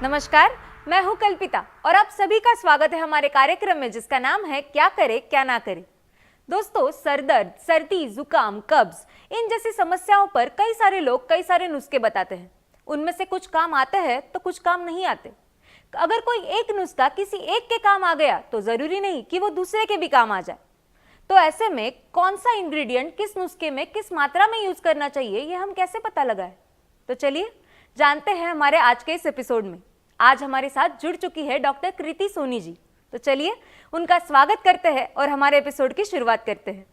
नमस्कार, मैं हूं कल्पिता और आप सभी का स्वागत है हमारे कार्यक्रम में जिसका नाम है क्या करे क्या ना करे। दोस्तों, सरदर्द, सर्दी, जुकाम, कब्ज इन जैसी समस्याओं पर कई सारे लोग कई सारे नुस्खे बताते हैं। उनमें से कुछ काम आते हैं तो कुछ काम नहीं आते। अगर कोई एक नुस्खा किसी एक के काम आ गया तो जरूरी नहीं कि वो दूसरे के भी काम आ जाए। तो ऐसे में कौन सा इंग्रेडिएंट किस नुस्खे में किस मात्रा में यूज करना चाहिए, ये हम कैसे पता लगाएं? तो चलिए जानते हैं हमारे आज के इस एपिसोड में। आज हमारे साथ जुड़ चुकी है डॉक्टर कृति सोनी जी। तो चलिए उनका स्वागत करते हैं और हमारे एपिसोड की शुरुआत करते हैं।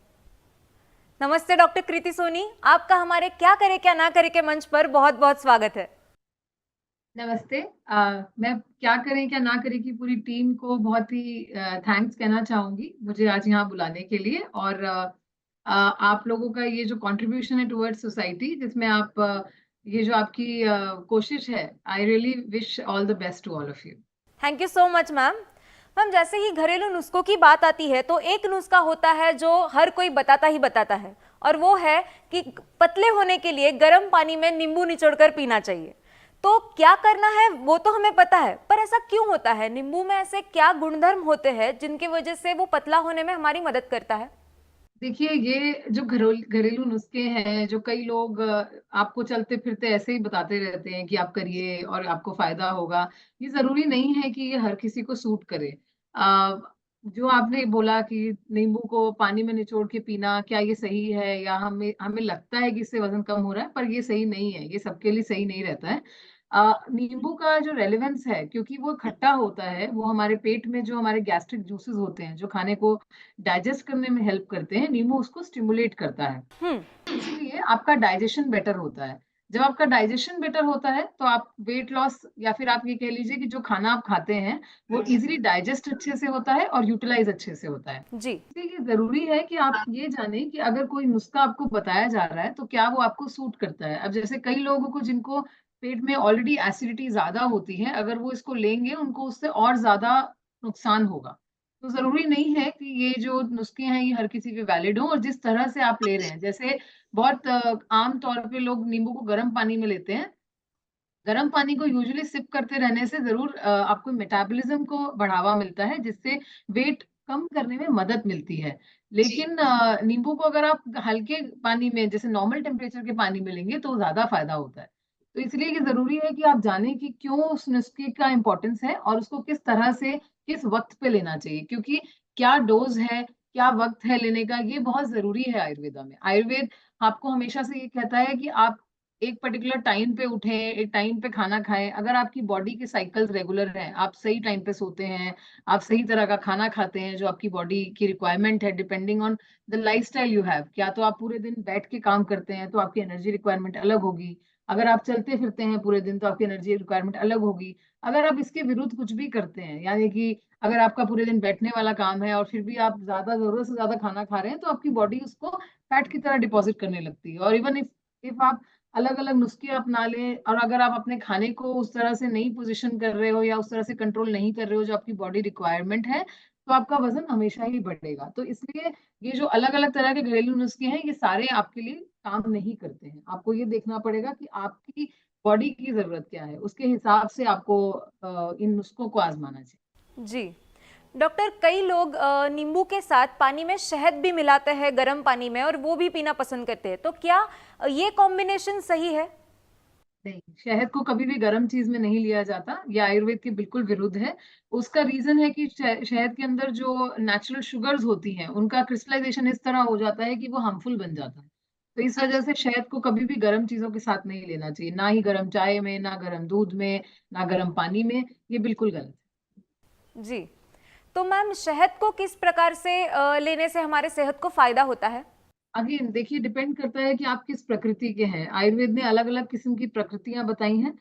नमस्ते डॉक्टर कृति सोनी, आपका हमारे क्या करे क्या ना करे के मंच पर बहुत बहुत स्वागत है। नमस्ते। मैं क्या करें क्या ना करें की पूरी टीम को बहुत ही थैंक्स कहना चाहूंगी मुझे आज यहाँ बुलाने के लिए। और आप लोगों का ये जो कंट्रीब्यूशन है टुवर्ड्स सोसाइटी, जिसमें आप ये जो आपकी कोशिश है, I really wish all the best to all of you. Thank you so much ma'am. Ma'am, जैसे ही घरेलू नुस्खों की बात आती है तो एक नुस्खा होता है जो हर कोई बताता ही बताता है, और वो है कि पतले होने के लिए गर्म पानी में नींबू निचोड़कर पीना चाहिए। तो क्या करना है वो तो हमें पता है, पर ऐसा क्यों होता है? नींबू में ऐसे क्या गुणधर्म होते हैं जिनकी वजह से वो पतला होने में हमारी मदद करता है? देखिए, ये जो घरेलू नुस्खे हैं, जो कई लोग आपको चलते फिरते ऐसे ही बताते रहते हैं कि आप करिए और आपको फायदा होगा, ये जरूरी नहीं है कि ये हर किसी को सूट करे। आ, जो आपने बोला कि नींबू को पानी में निचोड़ के पीना, क्या ये सही है? या हमें हमें लगता है कि इससे वजन कम हो रहा है, पर ये सही नहीं है, ये सबके लिए सही नहीं रहता है। नींबू का जो रेलेवेंस है, क्योंकि वो खट्टा होता है, वो हमारे पेट में जो हमारे गैस्ट्रिक जूसेस होते हैं, जो खाने को डाइजेस्ट करने में हेल्प करते हैं, नींबू उसको स्टिमुलेट करता है। हम्म। इसलिए आपका डाइजेशन बेटर होता है। जब आपका डाइजेशन बेटर होता है तो आप वेट लॉस, या फिर आप ये कह लीजिए कि जो खाना आप खाते हैं वो इजीली डाइजेस्ट अच्छे से होता है और यूटिलाइज अच्छे से होता है। जी। इसलिए ये जरूरी है कि आप ये जानें कि अगर कोई नुस्खा आपको बताया जा रहा है तो क्या वो आपको सूट करता है। अब जैसे कई लोगों को जिनको पेट में ऑलरेडी एसिडिटी ज्यादा होती है, अगर वो इसको लेंगे उनको उससे और ज्यादा नुकसान होगा। तो जरूरी नहीं है कि ये जो नुस्खे हैं ये हर किसी पे वैलिड हो। और जिस तरह से आप ले रहे हैं, जैसे बहुत आम तौर पे लोग नींबू को गर्म पानी में लेते हैं। गर्म पानी को यूजुअली सिप करते रहने से जरूर आपको मेटाबॉलिज्म को बढ़ावा मिलता है, जिससे वेट कम करने में मदद मिलती है। लेकिन नींबू को अगर आप हल्के पानी में, जैसे नॉर्मल टेम्परेचर के पानी में लेंगे तो ज्यादा फायदा होता है। तो इसलिए ये जरूरी है कि आप जानें कि क्यों उस नुस्खे का इंपॉर्टेंस है और उसको किस तरह से किस वक्त पे लेना चाहिए, क्योंकि क्या डोज है, क्या वक्त है लेने का, ये बहुत जरूरी है। आयुर्वेदा में, आयुर्वेद आपको हमेशा से ये कहता है कि आप एक पर्टिकुलर टाइम पे उठें, एक टाइम पे खाना खाएं। अगर आपकी बॉडी के साइकिल्स रेगुलर हैं, आप सही टाइम पे सोते हैं, आप सही तरह का खाना खाते हैं जो आपकी बॉडी की रिक्वायरमेंट है, depending on the lifestyle you have. क्या तो आप पूरे दिन बैठ के काम करते हैं तो आपकी एनर्जी रिक्वायरमेंट अलग होगी। अगर आप चलते फिरते हैं पूरे दिन तो आपकी एनर्जी रिक्वायरमेंट अलग होगी। अगर आप इसके विरुद्ध कुछ भी करते हैं, यानी कि अगर आपका पूरे दिन बैठने वाला काम है और फिर भी आप ज्यादा जरूरत से ज्यादा खाना खा रहे हैं, तो आपकी बॉडी उसको फैट की तरह डिपॉजिट करने लगती है। और इवन इफ आप अलग अलग नुस्खे अपना लें, और अगर आप अपने खाने को उस तरह से नहीं पोजीशन कर रहे हो या उस तरह से कंट्रोल नहीं कर रहे हो जो आपकी बॉडी रिक्वायरमेंट है, तो आपका वजन हमेशा ही बढ़ेगा। तो इसलिए ये जो अलग अलग तरह के घरेलू नुस्खे हैं, ये सारे आपके लिए काम नहीं करते हैं। आपको ये देखना पड़ेगा कि आपकी बॉडी की जरूरत क्या है, उसके हिसाब से आपको इन नुस्खों को आजमाना चाहिए। जी डॉक्टर, कई लोग नींबू के साथ पानी में शहद भी मिलाते हैं गर्म पानी में, और वो भी पीना पसंद करते हैं। तो क्या ये कॉम्बिनेशन सही है? नहीं, शहद को कभी भी गर्म चीज में नहीं लिया जाता, ये आयुर्वेद के बिल्कुल विरुद्ध है। उसका रीजन है कि शहद के अंदर जो नेचुरल शुगर्स होती हैं, उनका क्रिस्टलाइजेशन इस तरह हो जाता है कि वो हार्मफुल बन जाता है। तो इस वजह से शहद को कभी भी गर्म चीजों के साथ नहीं लेना चाहिए, ना ही गर्म चाय में, ना गर्म दूध में, ना गर्म पानी में। ये बिल्कुल गलत जी। तो मैम, शहद को किस प्रकार से लेने से हमारे सेहत को फायदा होता है? है। अगेन देखिए, डिपेंड करता है कि आप किस प्रकृति के हैं। आयुर्वेद ने अलग अलग किस्म की प्रकृतियां बताई हैं।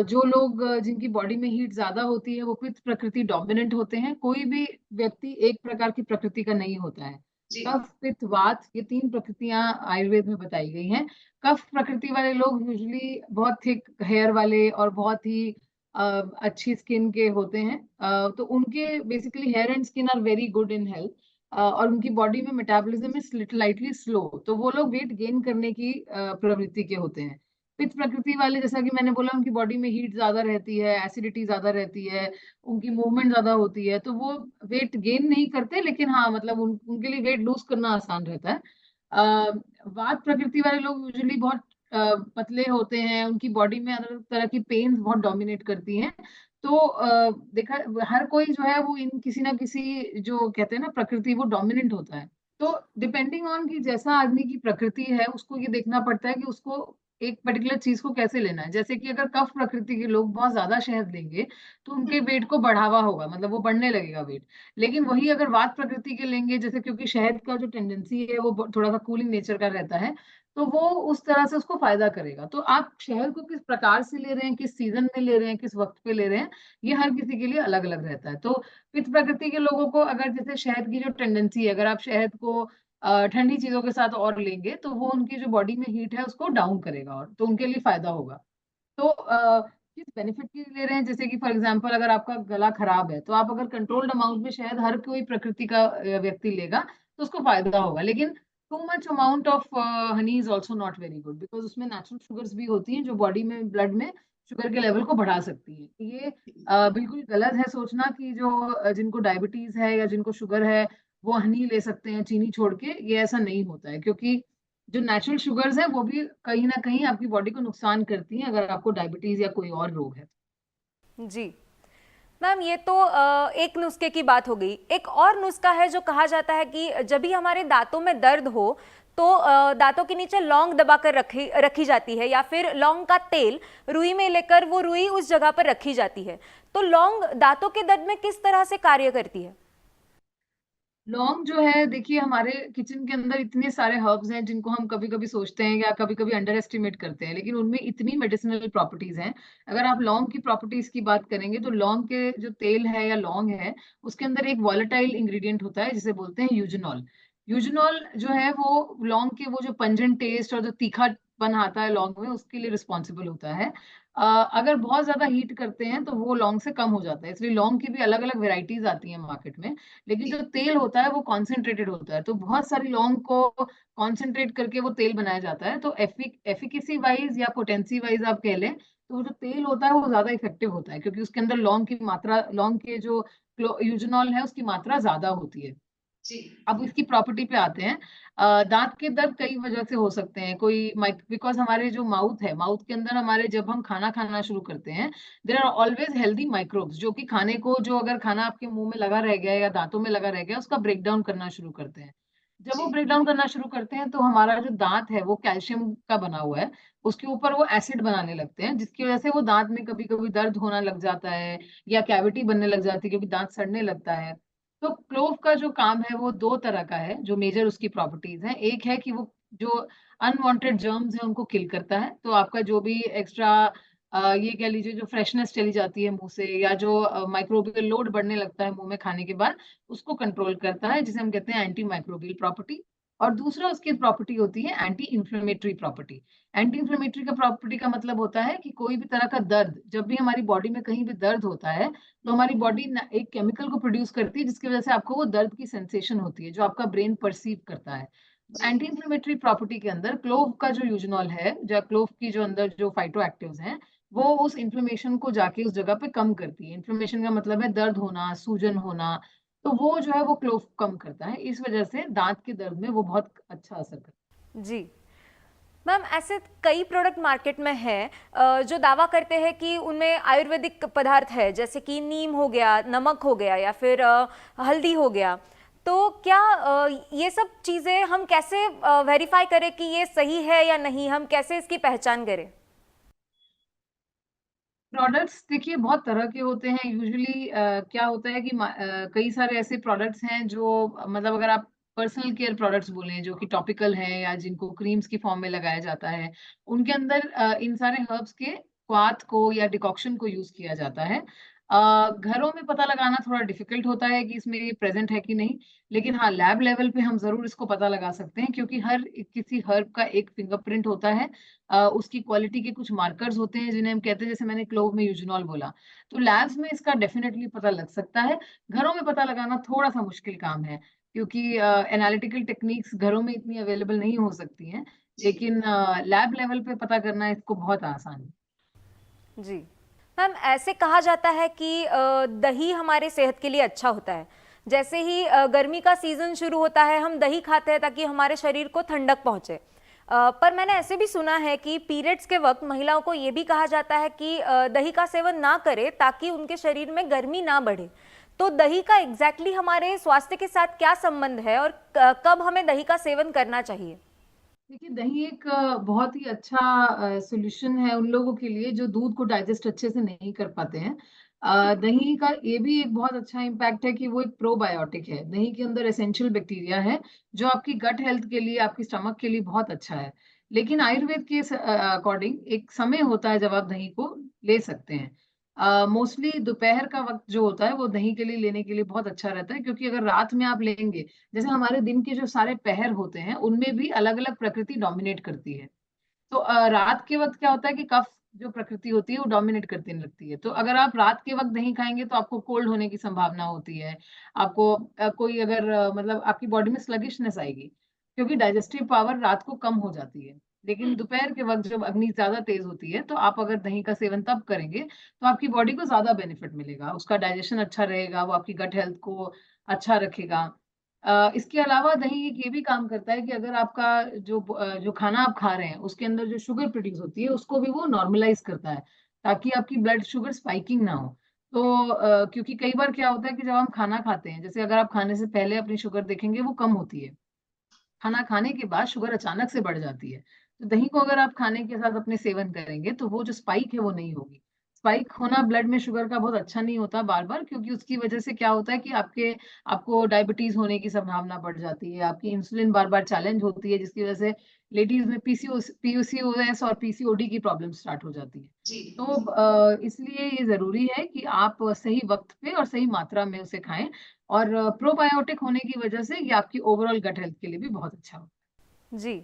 जो लोग जिनकी बॉडी में हीट ज्यादा होती है, वो पित्त प्रकृति डोमिनेंट होते हैं। कोई भी व्यक्ति एक प्रकार की प्रकृति का नहीं होता है। कफ, पित्त, वात, ये तीन प्रकृतियां आयुर्वेद में बताई गई हैं। कफ प्रकृति वाले लोग यूजुअली बहुत थिक हेयर वाले और बहुत ही अच्छी स्किन के होते हैं। तो उनके basically hair and skin are very good in health, और उनकी बॉडी में मेटाबॉलिज्म इज स्लाइटली स्लो, तो वो लोग वेट गेन करने की प्रवृत्ति के होते हैं। पित्त प्रकृति वाले, जैसा कि मैंने बोला, उनकी बॉडी में हीट ज्यादा रहती है, एसिडिटी ज्यादा रहती है, उनकी मूवमेंट ज्यादा होती है, तो वो वेट गेन नहीं करते, लेकिन हाँ मतलब उनके लिए वेट लूज करना आसान रहता है। वात प्रकृति वाले लोग यूजुअली बहुत पतले होते हैं, उनकी बॉडी में अलग अलग तरह की पेन्स बहुत डोमिनेट करती हैं। तो देखा, हर कोई जो है वो इन किसी ना किसी, जो कहते हैं ना, प्रकृति, वो डोमिनेंट होता है। तो डिपेंडिंग ऑन कि जैसा आदमी की प्रकृति है, उसको ये देखना पड़ता है कि उसको एक पर्टिकुलर चीज को कैसे लेना है। जैसे कि अगर कफ प्रकृति के लोग बहुत ज्यादा शहद लेंगे तो उनके वेट को बढ़ावा होगा, मतलब वो बढ़ने लगेगा वेट। लेकिन वही अगर वात प्रकृति के लेंगे, जैसे क्योंकि शहद का जो टेंडेंसी है वो थोड़ा सा कूलिंग नेचर का रहता है, तो वो उस तरह से उसको फायदा करेगा। तो आप शहद को किस प्रकार से ले रहे हैं, किस सीजन में ले रहे हैं, किस वक्त पे ले रहे हैं, ये हर किसी के लिए अलग अलग रहता है। तो पित्त प्रकृति के लोगों को अगर जैसे शहद की जो टेंडेंसी है, अगर आप शहद को ठंडी चीजों के साथ और लेंगे तो वो उनकी जो बॉडी में हीट है उसको डाउन करेगा, और तो उनके लिए फायदा होगा। तो किस बेनिफिट के लिए ले रहे हैं, जैसे कि फॉर एग्जांपल अगर आपका गला खराब है, तो आप अगर कंट्रोल्ड अमाउंट में शायद हर कोई प्रकृति का व्यक्ति लेगा तो उसको फायदा होगा। लेकिन too much amount of honey is also not very good, because उसमें नेचुरल शुगर्स भी होती हैं जो बॉडी में, ब्लड में शुगर के लेवल को बढ़ा सकती हैं। तो ये बिल्कुल गलत है सोचना कि जो जिनको डायबिटीज है या जिनको शुगर है वो हनी ले सकते हैं चीनी छोड़ के। ये ऐसा नहीं होता है, क्योंकि जो नेचुरल शुगर्स है वो भी कहीं ना कहीं आपकी बॉडी को नुकसान करती हैं अगर आपको डायबिटीज या कोई और रोग है। जी मैम, ये तो एक नुस्खे की बात हो गई। एक और नुस्खा है जो कहा जाता है कि जब भी हमारे दांतों में दर्द हो तो दांतों के नीचे लौंग दबाकर रखी रखी जाती है, या फिर लौंग का तेल रुई में लेकर वो रुई उस जगह पर रखी जाती है। तो लौंग दांतों के दर्द में किस तरह से कार्य करती है? लौंग जो है, देखिए, हमारे किचन के अंदर इतने सारे हर्ब्स हैं जिनको हम कभी कभी सोचते हैं या कभी कभी अंडर एस्टिमेट करते हैं, लेकिन उनमें इतनी मेडिसिनल प्रॉपर्टीज हैं। अगर आप लौंग की प्रॉपर्टीज की बात करेंगे तो लौंग के जो तेल है या लौंग है, उसके अंदर एक वॉलेटाइल इंग्रेडिएंट होता है जिसे बोलते हैं यूजनॉल। यूजनॉल जो है वो लौंग के वो जो पंजेंट टेस्ट और जो तीखापन आता है लौंग में, उसके लिए रिस्पॉन्सिबल होता है। अगर बहुत ज्यादा हीट करते हैं तो वो लौंग से कम हो जाता है, इसलिए लौंग की भी अलग अलग वेराइटीज आती हैं मार्केट में। लेकिन जो तेल होता है वो कॉन्सेंट्रेटेड होता है, तो बहुत सारी लौंग को कॉन्सेंट्रेट करके वो तेल बनाया जाता है। तो एफिकेसी वाइज या पोटेंसी वाइज आप कह लें तो वो जो तेल होता है वो ज्यादा इफेक्टिव होता है, क्योंकि उसके अंदर लौंग की मात्रा, लौंग के जो यूजनॉल है उसकी मात्रा ज्यादा होती है। जी। अब इसकी प्रॉपर्टी पे आते हैं। दांत के दर्द कई वजह से हो सकते हैं। कोई बिकॉज हमारे जो माउथ है, माउथ के अंदर हमारे, जब हम खाना खाना शुरू करते हैं, there are always healthy microbes जो कि खाने को, जो अगर खाना आपके मुंह में लगा रह गया या दांतों में लगा रह गया, उसका ब्रेक डाउन करना शुरू करते हैं। जब वो ब्रेक डाउन करना शुरू करते हैं तो हमारा जो दांत है वो कैल्शियम का बना हुआ है, उसके ऊपर वो एसिड बनाने लगते हैं, जिसकी वजह से वो दांत में कभी कभी दर्द होना लग जाता है या कैविटी बनने लग जाती है, क्योंकि दांत सड़ने लगता है। तो क्लोव का जो काम है वो दो तरह का है, जो मेजर उसकी प्रॉपर्टीज हैं। एक है कि वो जो अनवांटेड जर्म्स हैं उनको किल करता है, तो आपका जो भी एक्स्ट्रा, ये कह लीजिए, जो फ्रेशनेस चली जाती है मुंह से, या जो माइक्रोबियल लोड बढ़ने लगता है मुंह में खाने के बाद, उसको कंट्रोल करता है, जिसे हम कहते हैं एंटी माइक्रोबियल प्रॉपर्टी। और दूसरा उसकी प्रॉपर्टी होती है anti inflammatory property. Anti inflammatory का प्रॉपर्टी का मतलब होता है कि कोई भी तरह का दर्द, जब भी हमारी बॉडी में कहीं भी दर्द होता है, तो हमारी बॉडी एक केमिकल को प्रोड्यूस करती है जिसकी वजह से आपको वो दर्द की सेंसेशन होती है, जो आपका ब्रेन परसीव करता है। तो एंटी इंफ्लेमेटरी प्रॉपर्टी के अंदर क्लोव का जो यूजनॉल है, जो क्लोव की जो अंदर जो फाइटो एक्टिव्स हैं, वो उस इन्फ्लेमेशन को जाके उस जगह पे कम करती है। इन्फ्लेमेशन का मतलब है दर्द होना, सूजन होना, तो वो जो है वो क्लोव कम करता है। इस वजह से दांत के दर्द में वो बहुत अच्छा असर करता है। जी मैम, ऐसे कई प्रोडक्ट मार्केट में हैं जो दावा करते हैं कि उनमें आयुर्वेदिक पदार्थ है, जैसे कि नीम हो गया, नमक हो गया, या फिर हल्दी हो गया। तो क्या ये सब चीज़ें हम कैसे वेरीफाई करें कि ये सही है या नहीं? हम कैसे इसकी पहचान करें? प्रोडक्ट्स देखिए बहुत तरह के होते हैं। यूजुअली क्या होता है कि कई सारे ऐसे प्रोडक्ट्स हैं जो, मतलब अगर आप पर्सनल केयर प्रोडक्ट्स बोलें जो कि टॉपिकल हैं या जिनको क्रीम्स की फॉर्म में लगाया जाता है, उनके अंदर इन सारे हर्ब्स के क्वाथ को या डिकॉक्शन को यूज किया जाता है। घरों में पता लगाना थोड़ा डिफिकल्ट होता है कि इसमें ये प्रेजेंट है कि नहीं, लेकिन हाँ, लैब लेवल पे हम जरूर इसको पता लगा सकते हैं, क्योंकि हर किसी हर्ब का एक फिंगरप्रिंट होता है। उसकी क्वालिटी के कुछ मार्कर्स होते हैं जिन्हें हम कहते हैं, जैसे मैंने क्लोव में यूजनॉल बोला, तो लैब्स में इसका डेफिनेटली पता लग सकता है। घरों में पता लगाना थोड़ा सा मुश्किल काम है, क्योंकि एनालिटिकल टेक्निक्स घरों में इतनी अवेलेबल नहीं हो सकती हैं। लेकिन लैब लेवल पे पता करना इसको बहुत आसान है। जी। मैम, ऐसे कहा जाता है कि दही हमारे सेहत के लिए अच्छा होता है। जैसे ही गर्मी का सीजन शुरू होता है, हम दही खाते हैं ताकि हमारे शरीर को ठंडक पहुंचे। पर मैंने ऐसे भी सुना है कि पीरियड्स के वक्त महिलाओं को ये भी कहा जाता है कि दही का सेवन ना करें ताकि उनके शरीर में गर्मी ना बढ़े। तो दही का एग्जैक्टली हमारे स्वास्थ्य के साथ क्या संबंध है, और कब हमें दही का सेवन करना चाहिए? देखिए, दही एक बहुत ही अच्छा सॉल्यूशन है उन लोगों के लिए जो दूध को डाइजेस्ट अच्छे से नहीं कर पाते हैं। दही का ये भी एक बहुत अच्छा इम्पैक्ट है कि वो एक प्रोबायोटिक है। दही के अंदर एसेंशियल बैक्टीरिया है जो आपकी गट हेल्थ के लिए, आपकी स्टमक के लिए बहुत अच्छा है। लेकिन आयुर्वेद के अकॉर्डिंग एक समय होता है जब आप दही को ले सकते हैं। मोस्टली दोपहर का वक्त जो होता है वो दही के लिए लेने के लिए बहुत अच्छा रहता है, क्योंकि अगर रात में आप लेंगे, जैसे हमारे दिन के जो सारे पहर होते हैं उनमें भी अलग-अलग प्रकृति डोमिनेट करती है। तो रात के वक़्त क्या होता है कि कफ जो प्रकृति होती है वो डोमिनेट करने लगती है। तो अगर आप रात के वक़्त दही खाएँगे तो आपको कोल्ड होने की संभावना होती है। आपको कोई अगर मतलब आपकी बॉडी में स्लगिशनेस आएगी, क्योंकि डाइजेस्टिव पावर रात को कम हो जाती है। लेकिन दोपहर के वक़्त जब अग्नि ज़्यादा तेज़ होती है, तो आप अगर दही का सेवन तब करेंगे, तो आपकी बॉडी को ज़्यादा बेनिफिट मिलेगा। उसका डाइजेशन अच्छा रहेगा, वो आपकी गट हेल्थ को अच्छा रखेगा। इसके अलावा दही एक ये भी काम करता है कि अगर आपका जो खाना आप खा रहे हैं, उसके अंदर जो शुगर प्रोड्यूस होती है, उसको भी वो नॉर्मलाइज़ करता है, ताकि आपकी ब्लड शुगर स्पाइकिंग ना हो। तो क्योंकि कई बार क्या होता है कि जब हम खाना खाते हैं, जैसे अगर आप खाने से पहले अपनी शुगर देखेंगे, वो कम होती है। खाना खाने के बाद शुगर अचानक से बढ़ जाती है। तो दही को अगर आप खाने के साथ अपने सेवन करेंगे, तो वो जो स्पाइक है, वो नहीं होगी। स्पाइक होना ब्लड में शुगर का बहुत अच्छा नहीं होता बार-बार, क्योंकि उसकी वजह से क्या होता है कि आपको डायबिटीज़ होने की संभावना बढ़ जाती है, आपकी इंसुलिन बार-बार चैलेंज होती है, जिसकी वजह से लेडीज़ में पीसीओएस और पीसीओडी की प्रॉब्लम स्टार्ट हो जाती है। तो इसलिए ये ज़रूरी है कि आप सही वक़्त पे और सही मात्रा में उसे खाएँ, और प्रोबायोटिक होने की वजह से ये आपकी ओवरऑल गट हेल्थ के लिए भी बहुत अच्छा होता है। जी।